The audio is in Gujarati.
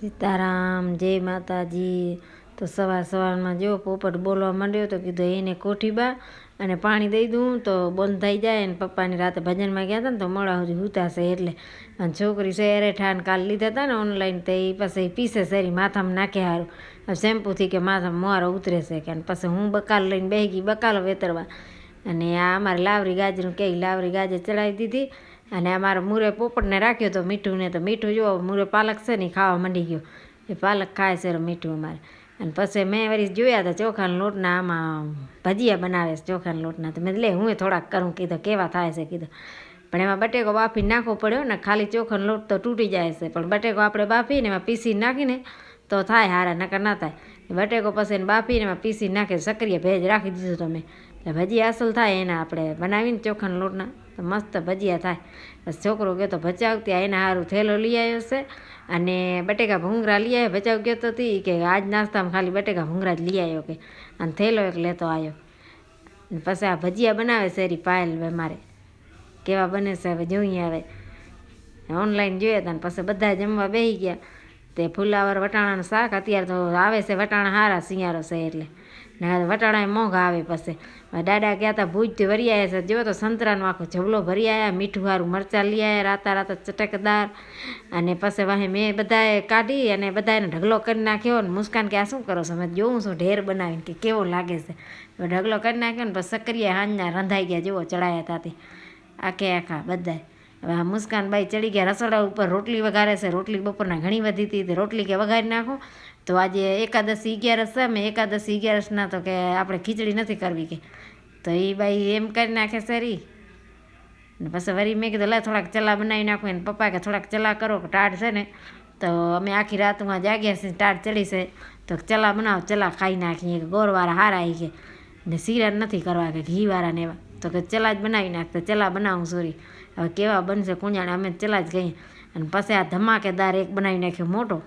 સીતારામ, જય માતાજી. તો સવારમાં જો પોપટ બોલવા માંડ્યો તો કીધું એને કોઠીબા અને પાણી દઈ દઉં તો બંધ થઈ જાય. અને પપ્પાની રાતે ભજનમાં ગયા હતા ને તો મોડા સુધી હુતાશે એટલે. અને છોકરી શહેરે ઠાન કાલ લીધા હતા ને ઓનલાઈન તો એ પછી પીસે શેરી માથામાં નાખે સારું શેમ્પૂથી કે માથામાં મોરો ઉતરે છે કે. અને પછી હું બકાલ લઈને બેસી ગઈ બકાલો વેતરવા. અને આ અમારે લાવરી ગાજરું કે લાવરી ગાજર ચડાવી દીધી. અને અમારે મૂરે પોપટને રાખ્યો તો મીઠુંને તો મીઠું જો મૂરે પાલક છે ને ખાવા માંડી ગયો. એ પાલક ખાય છે મીઠું અમારે. અને પછી મેં વળી જોયા હતા ચોખાના લોટના આમાં ભજીયા બનાવે છે ચોખાના લોટના. તો મેં લે હું થોડાક કરું કીધું કેવા થાય છે કીધું. પણ એમાં બટેકો બાફી નાખવો પડ્યો ને ખાલી ચોખાનો લોટ તો તૂટી જાય છે. પણ બટેકો આપણે બાફીને એમાં પીસી નાખીને તો થાય હારા નકર ના થાય. બટેકો પછી એને બાફીને એમાં પીસી નાખે સક્રિય ભેજ રાખી દીધું તમે એટલે ભજીયા અસલ થાય એના આપણે બનાવીને ચોખાના લોટના તો મસ્ત ભજીયા થાય. બસ છોકરો ગયો તો ભચાવ ત્યાં એના સારું થેલો લઈ આવ્યો છે. અને બટેકા ભૂંગરા લઈ આવ્યો ભચાવ ગયો તો હતી કે આજ નાસ્તામાં ખાલી બટેકા ભૂંગરા જ લઈ આવ્યો કે. અને થેલો એક લેતો આવ્યો. પછી આ ભજીયા બનાવે છે એરી પાયલ હવે મારે કેવા બને છે હવે જોઈએ. હવે ઓનલાઈન જોયા હતા ને પછી બધા જમવા બેસી ગયા. તે ફુલાવર વટાણાનું શાક અત્યારે તો આવે છે વટાણા સારા શિયાળો છે એટલે. ને વટાણા મોંઘા આવે પછી દાદા ગયા હતા ભૂજથી વરી આવ્યા છે. જો તો સંતરાનો આખો જબલો ભરી આવ્યા મીઠું સારું મરચાં લઈ આવ્યા રાતા ચટકદાર. અને પછી વાહે મેં બધાએ કાઢી અને બધાને ઢગલો કરી નાખ્યો. ને મુસ્કાન કે આ શું કરો છો? મેં જોઉં છું ઢેર બનાવીને કે કેવો લાગે છે. ઢગલો કરી નાખ્યો ને પછી સક્રિયા હાંજના રંધાઈ ગયા જેવો ચડાયા હતા તે આખા બધાએ. હવે આ મુસ્કાનબાઈ ચડી ગયા રસોડા ઉપર રોટલી વઘારે છે. રોટલી બપોરના ઘણી વધી હતી તે રોટલી કે વઘારી નાખો. તો આજે એકાદશી 11 છે. મેં એકાદશી 11ના તો કે આપણે ખીચડી નથી કરવી કે. તો એ બાઈ એમ કરી નાખે સરી. ને પછી વળી મેં કીધું લે થોડાક ચલા બનાવી નાખું. એને પપ્પા કે થોડાક ચલા કરો કે ટાઢ છે ને. તો અમે આખી રાતમાં જાગ્યા છીએ ટાઢ ચડી છે તો ચલા બનાવો ચલા ખાઈ નાખીએ કે ગોળવાળા હારા કે. ને શીરા નથી કરવા કે ઘીવાળા ને એવા તો કે ચલા જ બનાવી નાખતા ચલા બનાવું સોરી. હવે કેવા બનશે કુંજાણે અમે ચલા જ કહીએ. અને પછી આ ધમાકેદાર એક બનાવી નાખ્યો મોટો